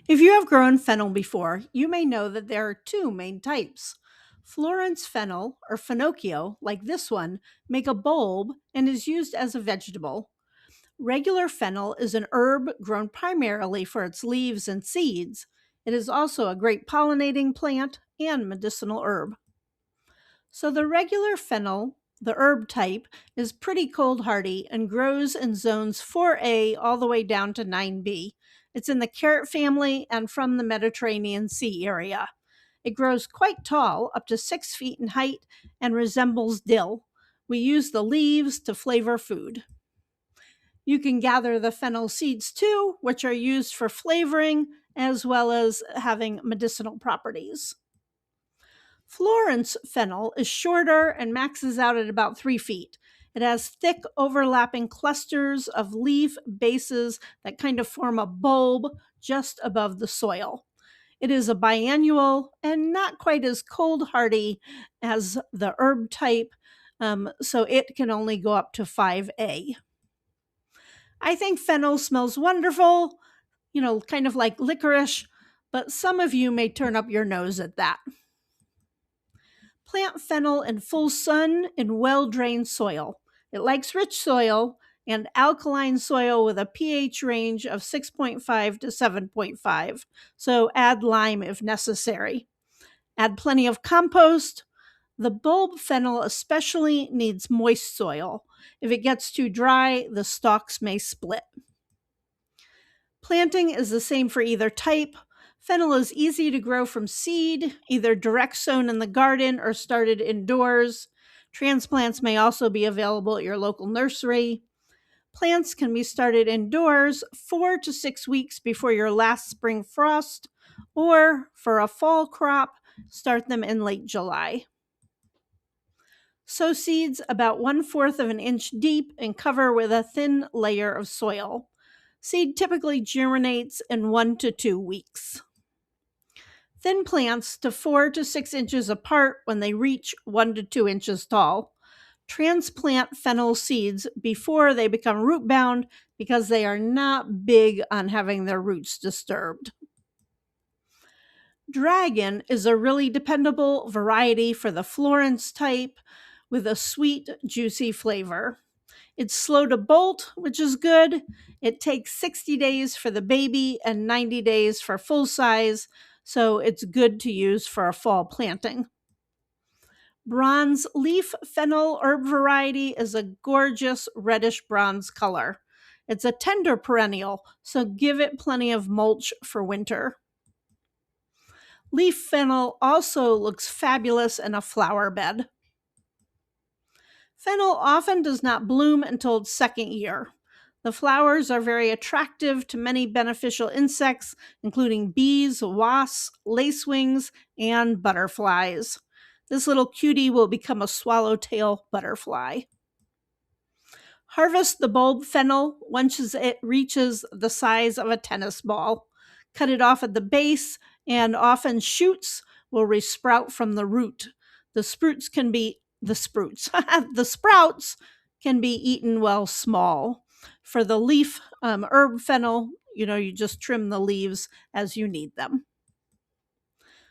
If you have grown fennel before, you may know that there are two main types. Florence fennel, or finocchio, like this one, make a bulb and is used as a vegetable. Regular fennel is an herb grown primarily for its leaves and seeds. It is also a great pollinating plant and medicinal herb. So the regular fennel, the herb type, is pretty cold hardy and grows in zones 4A all the way down to 9B. It's in the carrot family and from the Mediterranean Sea area. It grows quite tall, up to 6 feet in height, and resembles dill. We use the leaves to flavor food. You can gather the fennel seeds too, which are used for flavoring as well as having medicinal properties. Florence fennel is shorter and maxes out at about 3 feet. It has thick, overlapping clusters of leaf bases that kind of form a bulb just above the soil. It is a biannual and not quite as cold hardy as the herb type, so it can only go up to 5A. I think fennel smells wonderful, kind of like licorice, but some of you may turn up your nose at that. Plant fennel in full sun in well-drained soil. It likes rich soil and alkaline soil with a pH range of 6.5 to 7.5, so add lime if necessary. Add plenty of compost. The bulb fennel especially needs moist soil. If it gets too dry, the stalks may split. Planting is the same for either type. Fennel is easy to grow from seed, either direct sown in the garden or started indoors. Transplants may also be available at your local nursery. Plants can be started indoors 4 to 6 weeks before your last spring frost, or for a fall crop, start them in late July. Sow seeds about 1/4 of an inch deep and cover with a thin layer of soil. Seed typically germinates in 1 to 2 weeks. Thin plants to 4 to 6 inches apart when they reach 1 to 2 inches tall. Transplant fennel seeds before they become root bound because they are not big on having their roots disturbed. Dragon is a really dependable variety for the Florence type with a sweet, juicy flavor. It's slow to bolt, which is good. It takes 60 days for the baby and 90 days for full size, so it's good to use for a fall planting. Bronze leaf fennel herb variety is a gorgeous reddish bronze color. It's a tender perennial, so give it plenty of mulch for winter. Leaf fennel also looks fabulous in a flower bed. Fennel often does not bloom until its second year. The flowers are very attractive to many beneficial insects, including bees, wasps, lacewings, and butterflies. This little cutie will become a swallowtail butterfly. Harvest the bulb fennel once it reaches the size of a tennis ball. Cut it off at the base, and often shoots will resprout from the root. The sprouts can be eaten while small. For the leaf herb fennel, you just trim the leaves as you need them.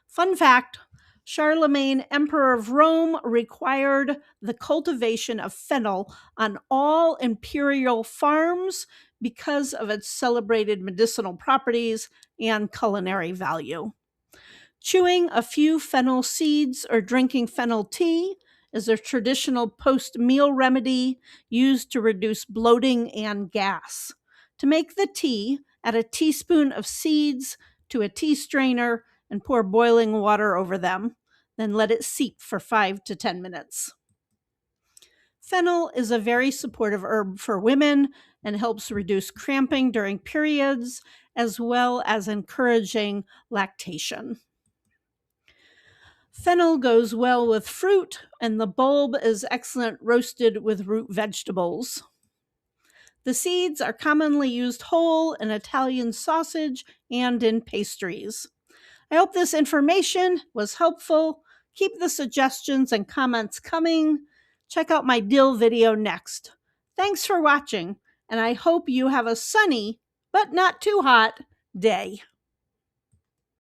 Fun fact: Charlemagne, Emperor of Rome, required the cultivation of fennel on all imperial farms because of its celebrated medicinal properties and culinary value. Chewing a few fennel seeds or drinking fennel tea is a traditional post-meal remedy used to reduce bloating and gas. To make the tea, add a teaspoon of seeds to a tea strainer and pour boiling water over them. Then let it seep for 5 to 10 minutes. Fennel is a very supportive herb for women and helps reduce cramping during periods, as well as encouraging lactation. Fennel goes well with fruit, and the bulb is excellent roasted with root vegetables. The seeds are commonly used whole in Italian sausage and in pastries. I hope this information was helpful. Keep the suggestions and comments coming. Check out my dill video next. Thanks for watching, and I hope you have a sunny, but not too hot, day.